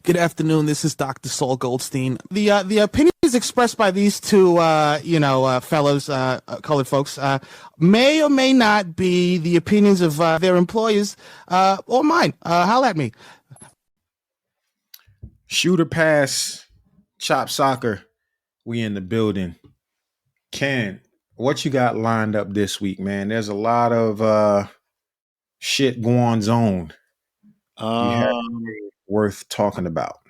Good afternoon. This is Dr. Saul Goldstein. The opinions expressed by these two, fellows, colored folks, may or may not be the opinions of their employers or mine. Holla at me. Shooter pass, chop soccer. We in the building. Ken, what you got lined up this week, man? There's a lot of shit going on. You have worth talking about.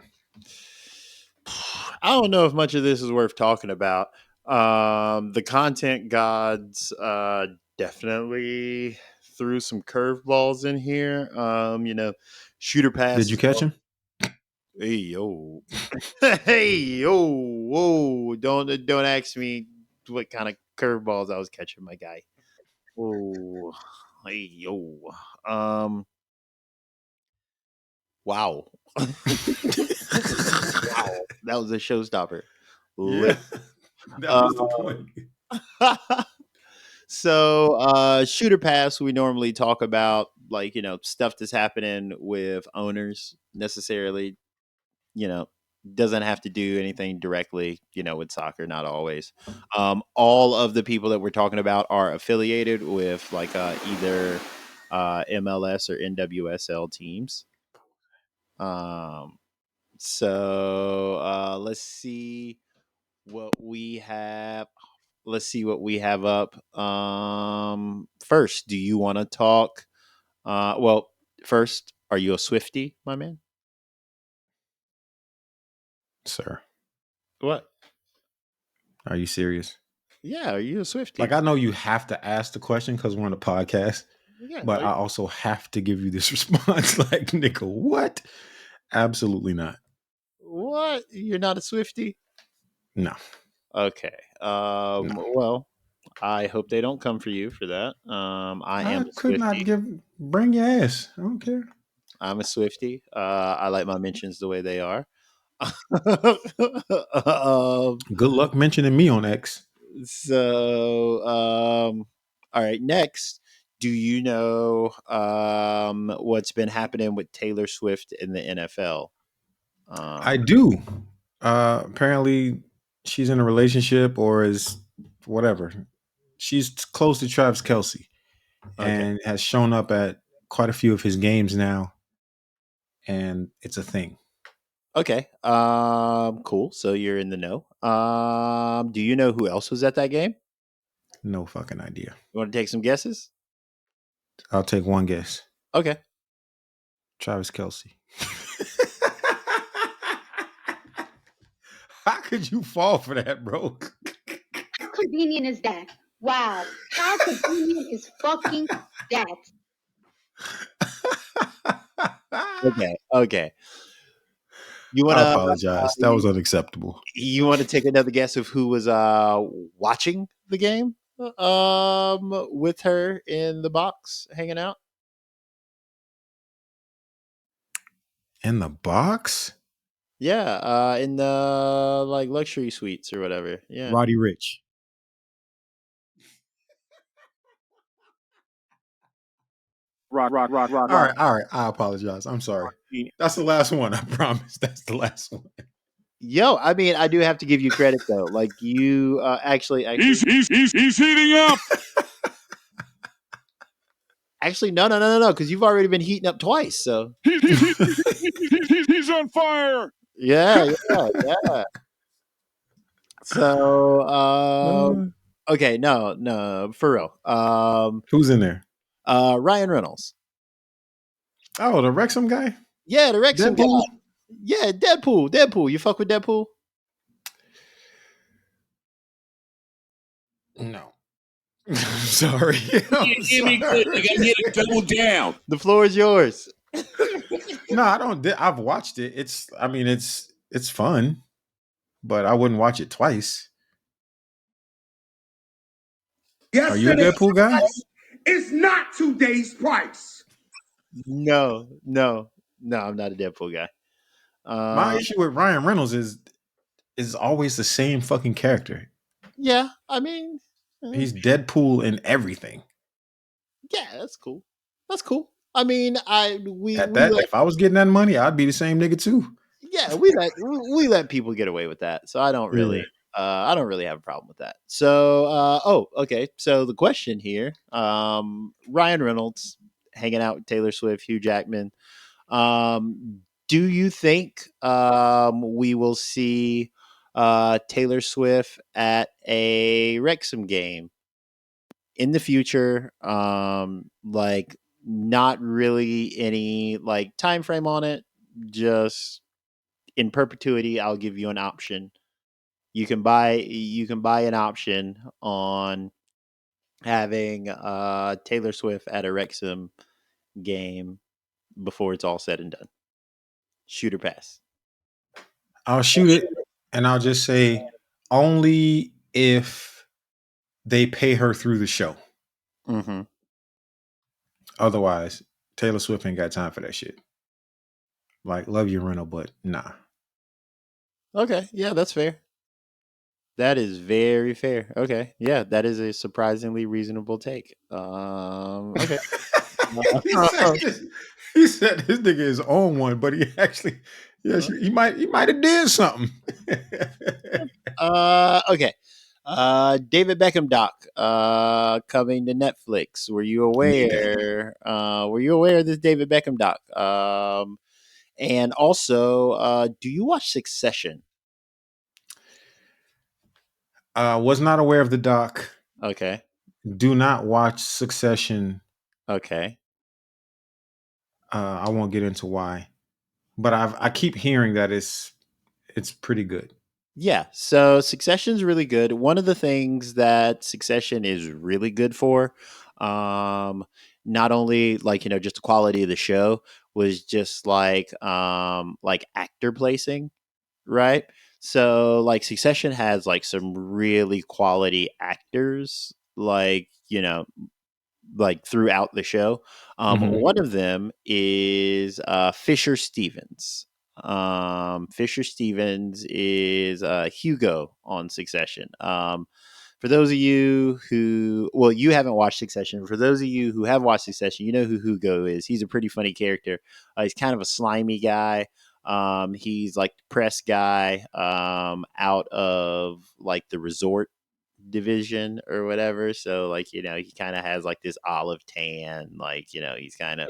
I don't know if much of this is worth talking about. The content gods definitely threw some curveballs in here. Shooter pass. Did you catch him? Hey yo, hey yo, whoa! Don't ask me what kind of curveballs I was catching, my guy. Oh, hey yo, wow. Wow, that was a showstopper. Yeah, that was the point. So, shooter pass, we normally talk about stuff that's happening with owners necessarily, doesn't have to do anything directly, with soccer, not always. All of the people that we're talking about are affiliated with either MLS or NWSL teams. So let's see what we have. Up. First, do you want to talk? First, are you a Swiftie, my man? Sir. What? Are you serious? Yeah, are you a Swiftie? Like, I know you have to ask the question because we're on a podcast, but I also have to give you this response. Like, nigga, what? Absolutely not. What? You're not a Swiftie? No. Okay. No. Well, I hope they don't come for you for that. I am a could Swiftie. not bring your ass. I don't care. I'm a Swiftie. I like my mentions the way they are. Good luck mentioning me on X. So, all right. Next, do you know what's been happening with Taylor Swift in the NFL? I do. Apparently, she's in a relationship or is whatever. She's close to Travis Kelce and has shown up at quite a few of his games now, and it's a thing. Okay. Cool. So you're in the know. Do you know who else was at that game? No fucking idea. You want to take some guesses? I'll take one guess. Okay. Travis Kelce. How could you fall for that, bro? How convenient is that? Wow. How convenient is fucking that? Okay. I apologize. That was unacceptable. You want to take another guess of who was watching the game with her in the box hanging out? In the box? Yeah, in the luxury suites or whatever. Yeah. Roddy Ricch. Rock. All right. I apologize. I'm sorry. That's the last one. I promise. That's the last one. Yo, I mean, I do have to give you credit though. Like you actually He's heating up. Actually, no, because you've already been heating up twice. So he's on fire. Yeah. So, okay, no, for real. Who's in there? Ryan Reynolds. Oh, the Wrexham guy? Yeah, the Wrexham guy. Deadpool? Yeah, Deadpool. You fuck with Deadpool? No. I'm sorry. I'm here to double down. The floor is yours. No, I don't. I've watched it. It's fun, but I wouldn't watch it twice. Are you a Deadpool guy? It's not today's price. No, I'm not a Deadpool guy. My issue with Ryan Reynolds is always the same fucking character. Yeah, I mean, he's Deadpool in everything. Yeah, that's cool. I mean, if I was getting that money, I'd be the same nigga too. Yeah, we let people get away with that, so I don't really have a problem with that. So, okay. So the question here, Ryan Reynolds hanging out with Taylor Swift, Hugh Jackman. Do you think we will see Taylor Swift at a Wrexham game in the future? Like not really any like time frame on it, just in perpetuity. I'll give you an option. You can buy an option on having Taylor Swift at a Wrexham game before it's all said and done. Shoot or pass. I'll shoot it, and I'll just say only if they pay her through the show. Mm-hmm. Otherwise, Taylor Swift ain't got time for that shit. Like, love you, Rental, but nah. Okay, yeah, that's fair. That is very fair. Okay, yeah, that is a surprisingly reasonable take. Okay. he said this nigga is on one, but he actually, yes, he might have did something. Okay. David Beckham Doc coming to Netflix. Were you aware? Were you aware of this David Beckham Doc? And also, do you watch Succession? Was not aware of the doc. Okay. Do not watch Succession. Okay. I won't get into why, but I keep hearing that it's pretty good. Yeah, so Succession's really good. One of the things that Succession is really good for, not only like just the quality of the show, was just like actor placing, right? So like Succession has like some really quality actors, like throughout the show. One of them is Fisher Stevens. Fisher Stevens is Hugo on Succession. For those of you who, well, you haven't watched Succession. For those of you who have watched Succession, you know who Hugo is. He's a pretty funny character. He's kind of a slimy guy. He's like the press guy out of like the resort division or whatever. So like, he kind of has like this olive tan, like, he's kind of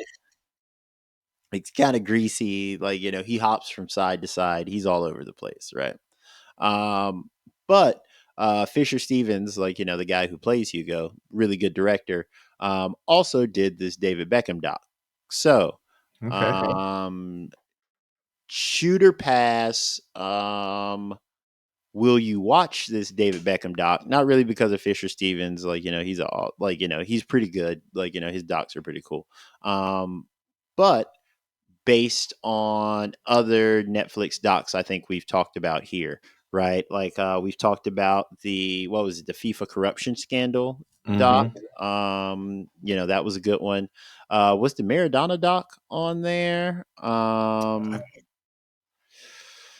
greasy, like, he hops from side to side. He's all over the place, right? But Fisher Stevens, like, the guy who plays Hugo, really good director, also did this David Beckham doc. So, Okay. shooter pass, will you watch this David Beckham doc? Not really because of Fisher Stevens, like, he's all like, he's pretty good. Like, his docs are pretty cool. But based on other Netflix docs, I think we've talked about here, right? Like, we've talked about the FIFA corruption scandal doc. That was a good one. Was the Maradona doc on there?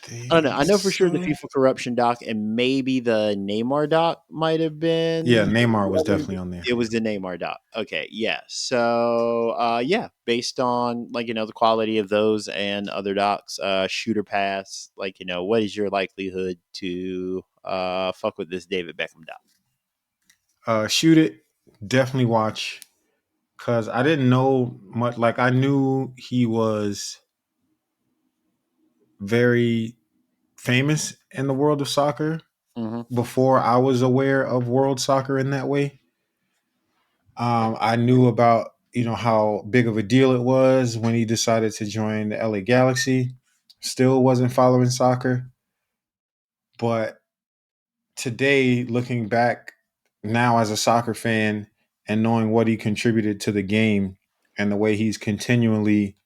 I don't know. I know for sure the FIFA corruption doc and maybe the Neymar doc might have been. Yeah, Neymar was definitely on there. It was the Neymar doc. Okay, yeah. So, yeah, based on like the quality of those and other docs, shooter pass. Like what is your likelihood to fuck with this David Beckham doc? Shoot it. Definitely watch. Cause I didn't know much. Like I knew he was very famous in the world of soccer before I was aware of world soccer in that way. I knew about how big of a deal it was when he decided to join the LA Galaxy. Still wasn't following soccer, but today, looking back now as a soccer fan and knowing what he contributed to the game and the way he's continually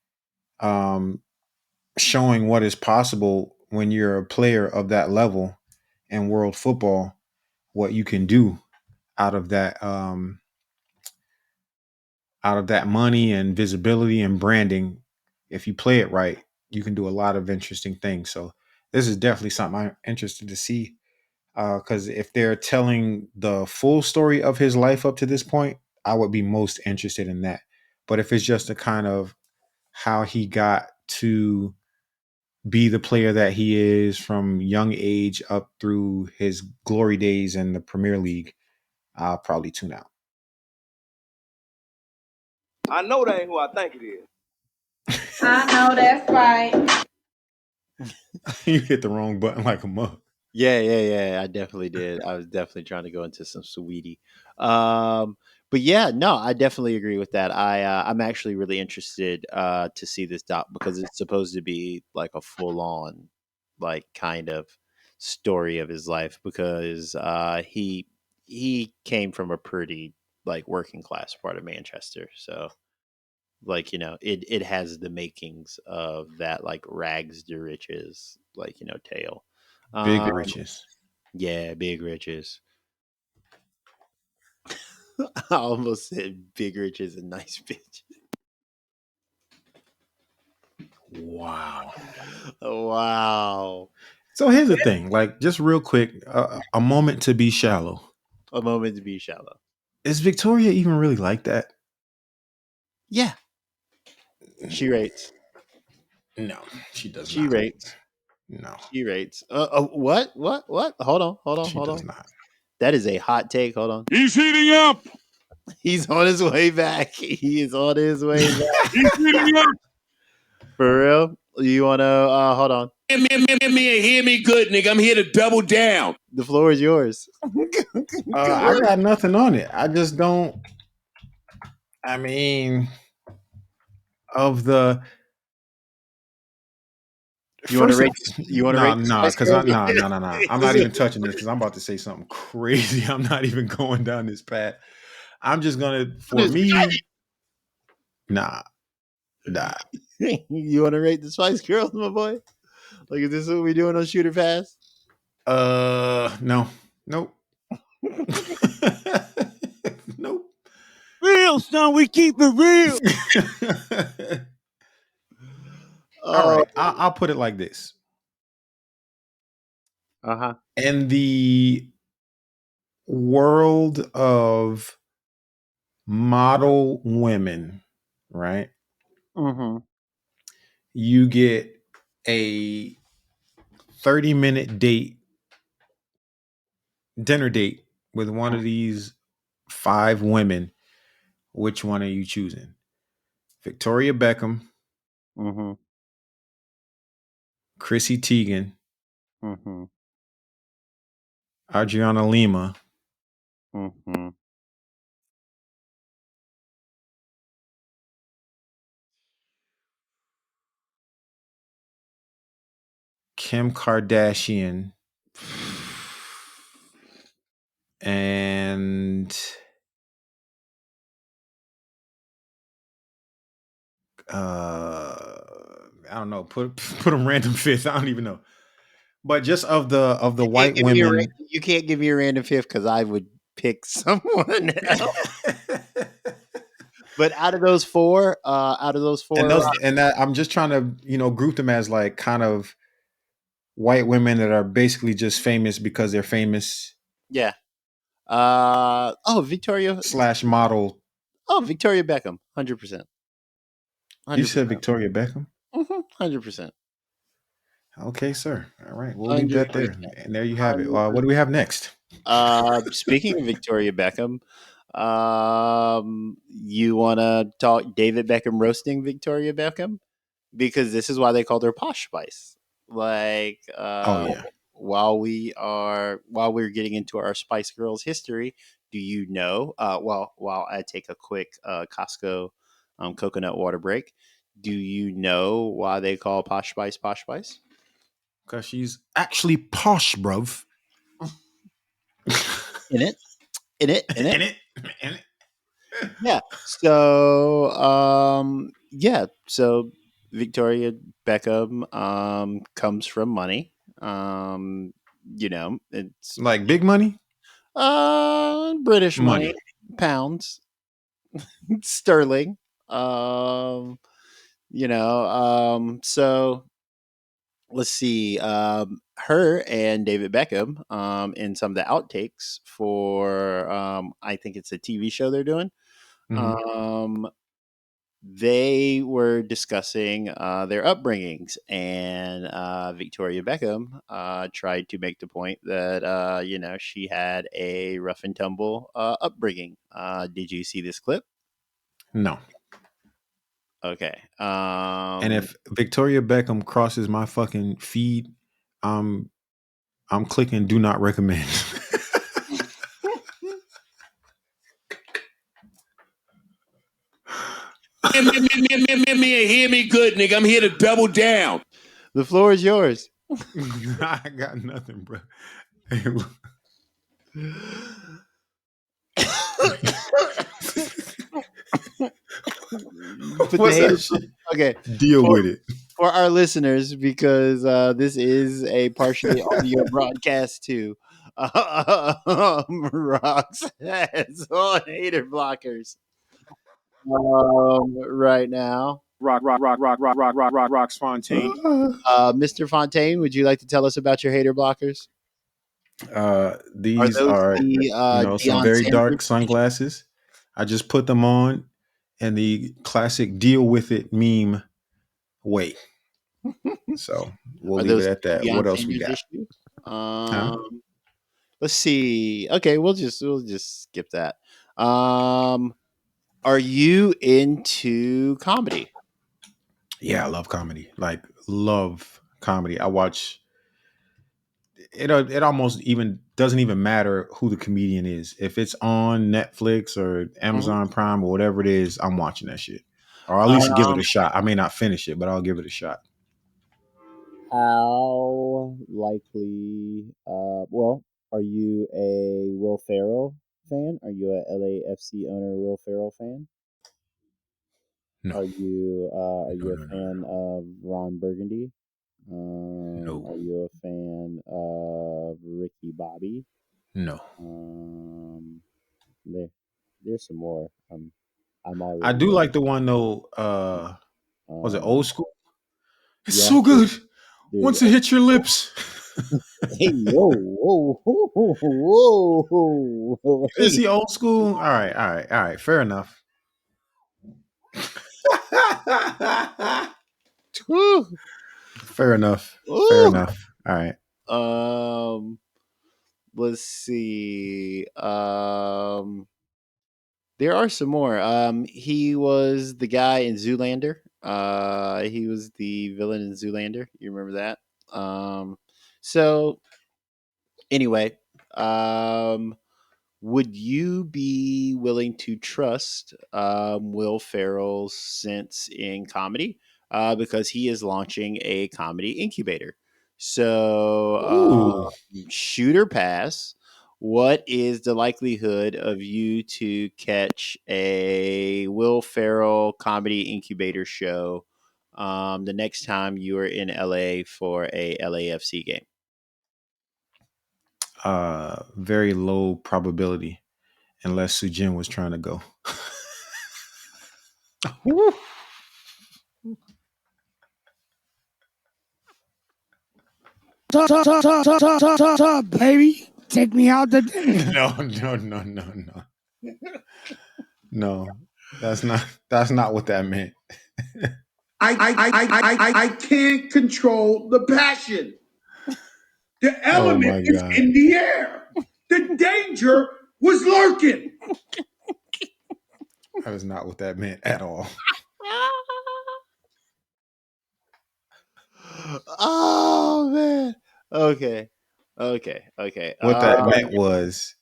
showing what is possible when you're a player of that level in world football, what you can do out of that money and visibility and branding. If you play it right, you can do a lot of interesting things. So this is definitely something I'm interested to see. Because if they're telling the full story of his life up to this point, I would be most interested in that. But if it's just a kind of how he got to be the player that he is from young age up through his glory days in the Premier League, I'll probably tune out. I know that ain't who I think it is. I know that's right. You hit the wrong button like a mug. Yeah. I definitely did. I was definitely trying to go into some sweetie. But yeah, no, I definitely agree with that. I'm actually really interested to see this doc because it's supposed to be like a full on, like kind of story of his life because he came from a pretty like working class part of Manchester, so like it has the makings of that like rags to riches like tale. Big um riches. yeah, big riches. I almost said big riches and nice bitch. Wow. Wow. So here's the thing, like just real quick, a moment to be shallow. A moment to be shallow. Is Victoria even really like that? Yeah, she rates. No, she does She not. rates. No, She rates. What? Hold on. she does not. That is a hot take. Hold on. He's heating up. He's on his way back. He is on his way back. He's heating up. For real? You want to hold on. Hear me and hear me good, nigga. I'm here to double down. The floor is yours. I got nothing on it. I just don't. I mean, of the You want to first, rate? You want to rate? nah, because I'm not even touching this because I'm about to say something crazy. I'm not even going down this path. I'm just gonna, for me, nah. You want to rate the Spice Girls, my boy? Like, is this what we doing on Shooter Pass? No, nope, nope. Real, son. We keep it real. All right, I'll put it like this. In the world of model women, right? Mm-hmm. You get a 30-minute dinner date with one of these 5 women. Which one are you choosing? Victoria Beckham, Mm-hmm. Chrissy Teigen, Mm-hmm. Adriana Lima, Mm-hmm. Kim Kardashian, and I don't know. Put them random fifth. I don't even know. But just of the white women, You can't give me a random fifth because I would pick someone else. But out of those four, and that I'm just trying to group them as like kind of white women that are basically just famous because they're famous. yeah. Victoria / model. Oh, Victoria Beckham, 100%. You said Victoria Beckham? 100%. Okay, sir. All right, we'll leave that there. 100%. And there you have it. What do we have next? Speaking of Victoria Beckham, you want to talk David Beckham roasting Victoria Beckham? Because this is why they called her Posh Spice. Like, Oh yeah. while we're getting into our Spice Girls history, do you know? While I take a quick Costco coconut water break, do you know why they call Posh Spice Posh Spice? Because she's actually posh, bruv. In it. In it. Yeah. So Victoria Beckham comes from money. It's Like big money? British money, Money. pounds, sterling. So let's see. Her and David Beckham in some of the outtakes for I think it's a TV show they're doing. Mhm. they were discussing their upbringings, and Victoria Beckham tried to make the point that she had a rough and tumble upbringing. Did you see this clip? No. Okay. And if Victoria Beckham crosses my fucking feed, I'm clicking do not recommend. Hear me good, nigga. I'm here to double down. The floor is yours. I got nothing, bro. What's that shit? Okay. Deal with it. For our listeners, because this is a partially audio broadcast too. Rocks has on hater blockers right now. Rock Fontaine. Mr. Fontaine, would you like to tell us about your hater blockers? These those are the some Deion very Sanders dark sunglasses. I just put them on in the classic deal with it meme way. So we'll Are leave those it at that. Deion What else we Sanders got? issue? Huh? Let's see. Okay, we'll just skip that. Are you into comedy? Yeah, I love comedy. Like love comedy. I watch it. It almost even doesn't even matter who the comedian is. If it's on Netflix or Amazon Prime or whatever it is, I'm watching that shit, or at least give it a shot. I may not finish it, but I'll give it a shot. How likely? Well, are you a Will Ferrell fan? Are you a LAFC owner Will Ferrell fan? No, Are you no, a no, no, fan of Ron Burgundy? no, Are you a fan of Ricky Bobby? no. There, there's some more. I'm I already do like the one though. Was it old school? It's yeah, so good. dude. Once it hits your lips. Hey, yo, whoa, whoa. Is Hey, he old school? All right, all right, all right. Fair enough. whew, Fair enough. Fair ooh. enough. All right. Let's see. There are some more. He was the guy in Zoolander. He was the villain in Zoolander. You remember that? So anyway, would you be willing to trust Will Ferrell's sense in comedy? Because he is launching a comedy incubator. So, Ooh. shooter pass. What is the likelihood of you to catch a Will Ferrell comedy incubator show the next time you are in LA for a LAFC game? Very low probability, unless Sujin was trying to go. Baby, take me out the. No. No, that's not what that meant. I can't control the passion. The Oh element my is God. in the air. The danger was lurking. That is not what that meant at all. Oh man. Okay. What that meant was,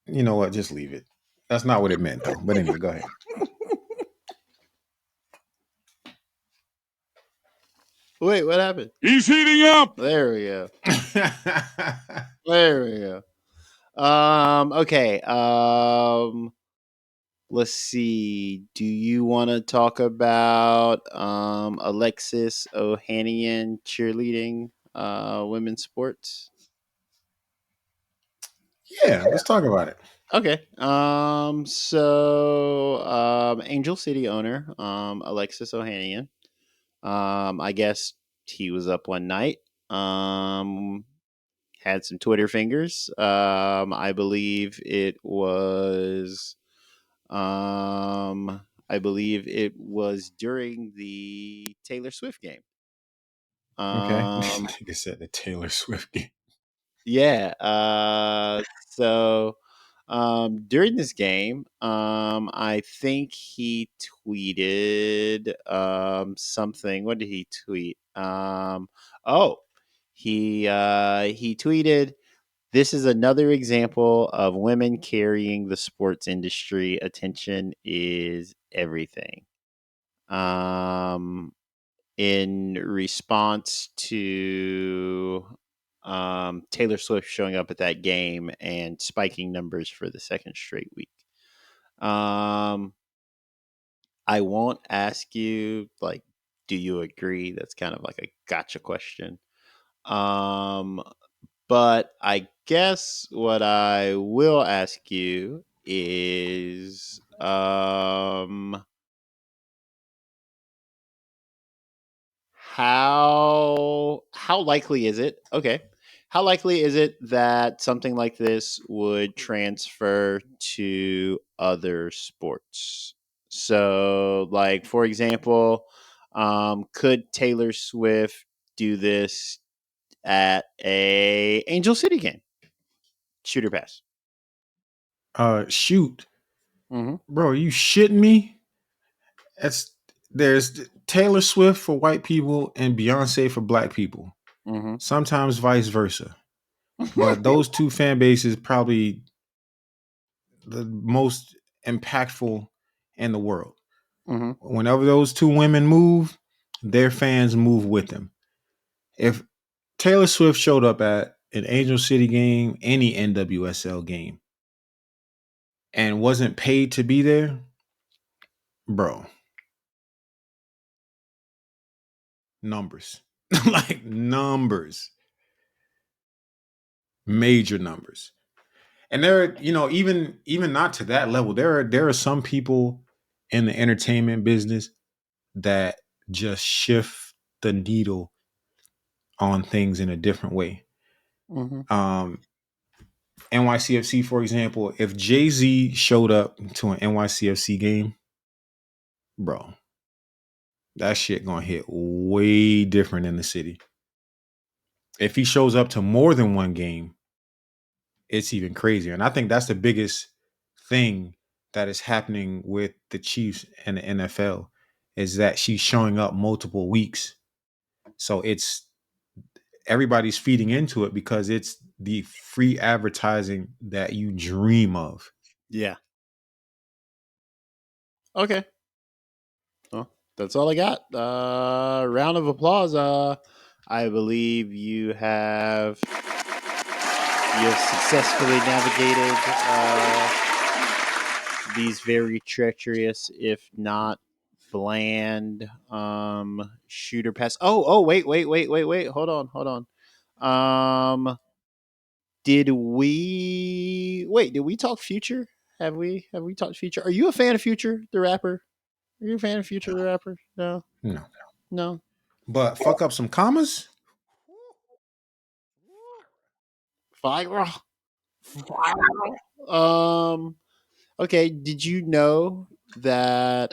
you know what? Just leave it. That's not what it meant, though. But anyway, go ahead. Wait, what happened? He's heating up. There we go. There we go. Okay. Let's see. Do you want to talk about Alexis Ohanian cheerleading women's sports? Yeah, let's talk about it. Okay. So Angel City owner, Alexis Ohanian. I guess he was up one night. Had some Twitter fingers. I believe it was I believe it was during the Taylor Swift game. Okay. Like I said, the Taylor Swift game. Yeah. So during this game, I think he tweeted something. What did he tweet? He tweeted, "This is another example of women carrying the sports industry. Attention is everything." Um, in response to Taylor Swift showing up at that game and spiking numbers for the second straight week. Um, I won't ask you, like, do you agree? That's kind of like a gotcha question. Um, but I guess what I will ask you is, how likely is it? Okay. How likely is it that something like this would transfer to other sports? So, like, for example, could Taylor Swift do this at a Angel City game? Shooter pass. Shoot, Mm-hmm. bro, are you shitting me? There's Taylor Swift for white people and Beyonce for black people. Mm-hmm. Sometimes vice versa. But those two fan bases probably the most impactful in the world. Mm-hmm. Whenever those two women move, their fans move with them. If Taylor Swift showed up at an Angel City game, any NWSL game, and wasn't paid to be there, bro, numbers. Like numbers. Major numbers. And there are, even not to that level, there are some people in the entertainment business that just shift the needle on things in a different way. Mm-hmm. NYCFC, for example, if Jay-Z showed up to an NYCFC game, bro, that shit gonna hit way different in the city. If he shows up to more than one game, it's even crazier. And I think that's the biggest thing that is happening with the Chiefs and the NFL is that she's showing up multiple weeks. So it's everybody's feeding into it because it's the free advertising that you dream of. Yeah. Okay. Well, that's all I got. Round of applause. I believe you have successfully navigated these very treacherous, if not bland, shooter pass. Wait. Hold on. Did we talk Future? Have we talked Future? Are you a fan of Future, the rapper? Are you a fan of Future, the rapper? No. No. No. But fuck up some commas? Fire. Okay, did you know that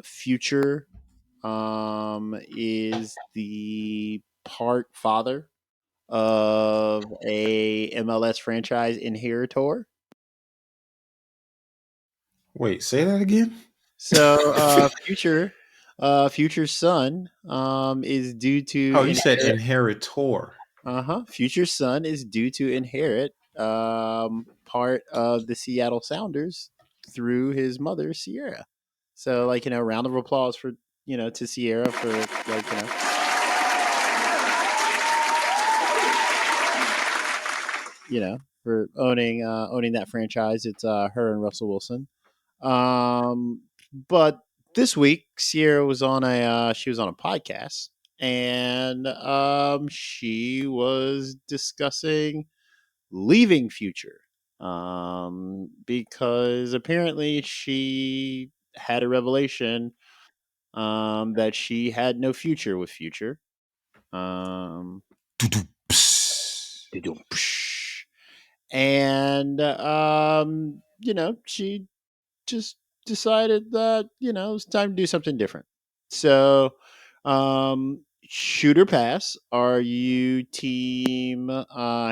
Future is the part father of a MLS franchise inheritor? Wait, say that again? So Future's son is due to Oh, you said inherit. inheritor. Future's son is due to inherit part of the Seattle Sounders through his mother, Ciara. So, like, round of applause for, to Ciara for, like, for owning that franchise. It's her and Russell Wilson. But this week, Ciara was on a podcast, and she was discussing leaving Future, because apparently she had a revelation that she had no future with Future. Um, and she just decided that it's time to do something different. So, shooter pass. Are you team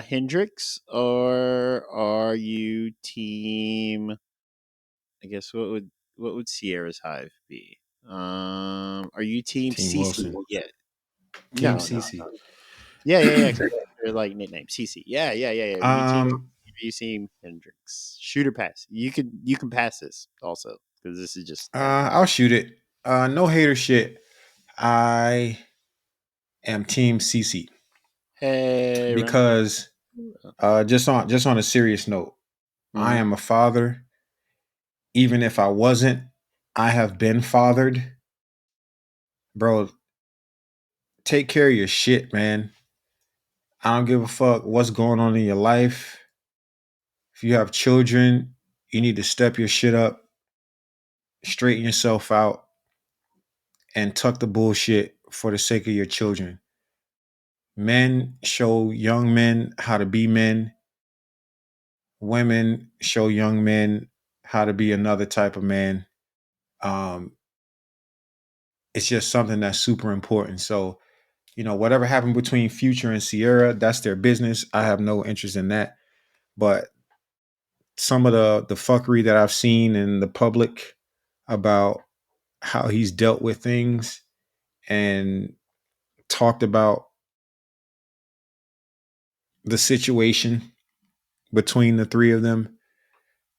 Hendrix or are you team? I guess what would Sierra's hive be? Are you team Team CC? Wilson. Yeah. Team No. CC. Yeah. They're like nickname CC. Yeah. You team Hendrix. Shooter pass. You can pass this also because this is just like I'll shoot it. No hater shit. I am Team CC hey Reynolds. because just on a serious note, I Mhm. am a father. Even if I wasn't, I have been fathered. Bro, take care of your shit, man. I don't give a fuck what's going on in your life. If you have children, you need to step your shit up, straighten yourself out, and tuck the bullshit for the sake of your children. Men show young men how to be men. Women show young men how to be another type of man. Um, it's just something that's super important. So, whatever happened between Future and Ciara, that's their business. I have no interest in that. But some of the fuckery that I've seen in the public about how he's dealt with things and talked about the situation between the three of them,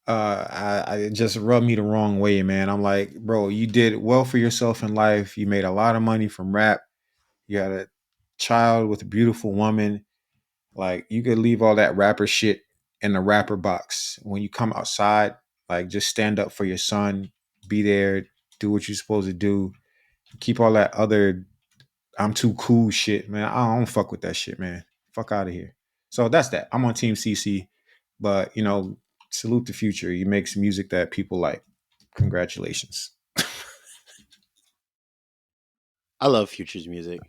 I it just rubbed me the wrong way, man. I'm like, bro, you did well for yourself in life. You made a lot of money from rap. You had a child with a beautiful woman. Like, you could leave all that rapper shit in the rapper box. When you come outside, like, just stand up for your son, be there, do what you're supposed to do. Keep all that other I'm too cool shit, man. I don't fuck with that shit, man. Fuck out of here. So that's that. I'm on Team CC, but salute the Future. He makes music that people like. Congratulations. I love Future's music.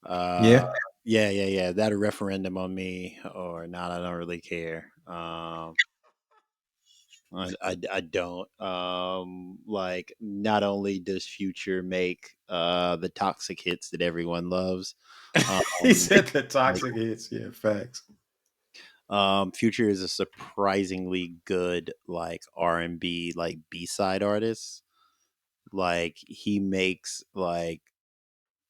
Yeah. Yeah. That a referendum on me or not, I don't really care. I don't. Like, not only does Future make the toxic hits that everyone loves, He said the like, toxic hits. Yeah, facts. Future is a surprisingly good like R&B like B-side artist. Like, he makes like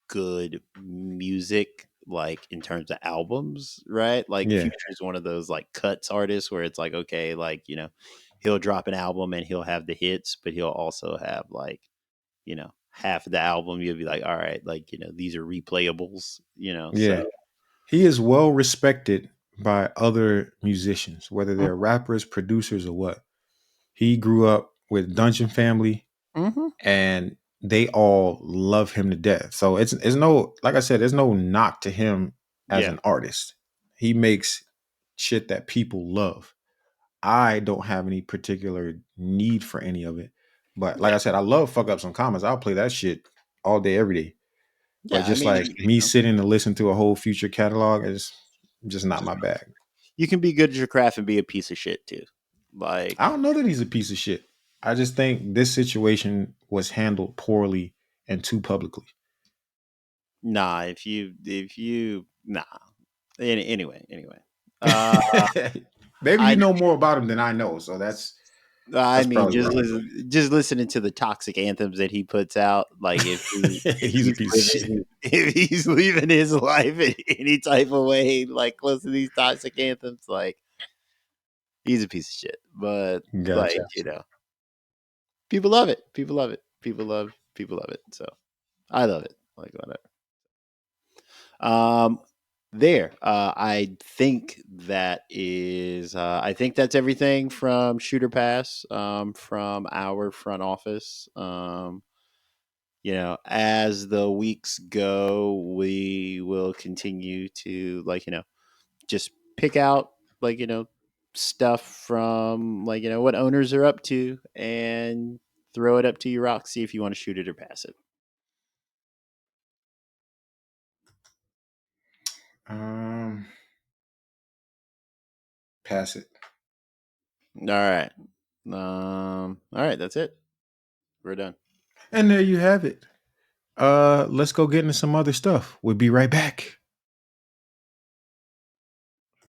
good music like in terms of albums, right? Like, Yeah. Future is one of those like cuts artists where it's like, okay, like, he'll drop an album and he'll have the hits, but he'll also have like, half of the album you'll be like, all right, like, these are replayables, Yeah. so He is well respected by other musicians, whether they're rappers, producers, or what. He grew up with Dungeon Family, Mhm. and they all love him to death. So it's no, like I said, there's no knock to him as Yeah. an artist. He makes shit that people love. I don't have any particular need for any of it. But like Yeah. I said, I love fuck ups and comments. I'll play that shit all day, every day. But Yeah, I just mean, like me sitting to listen to a whole Future catalog is just not my bag. you can be good at your craft and be a piece of shit too. Like, I don't know that he's a piece of shit. I just think this situation was handled poorly and too publicly. nah, if you nah. Anyway. Uh Maybe you I know more about him than I know, so I that's mean, probably just why. just listening to the toxic anthems that he puts out, like, if He's a he's piece of shit. living if he's living his life in any type of way, like close to these toxic anthems, like, he's a piece of shit. But like, Gotcha. people love it. People love it. So I love it. Like, whatever. Um, I think that's everything from Shooter Pass, from our front office. As the weeks go, we will continue to, like, just pick out, like, stuff from, like, what owners are up to and throw it up to you, Rock. See if you want to shoot it or pass it. Um, Pass it. All right. All right. That's it. We're done. And there you have it. Let's go get into some other stuff. We'll be right back.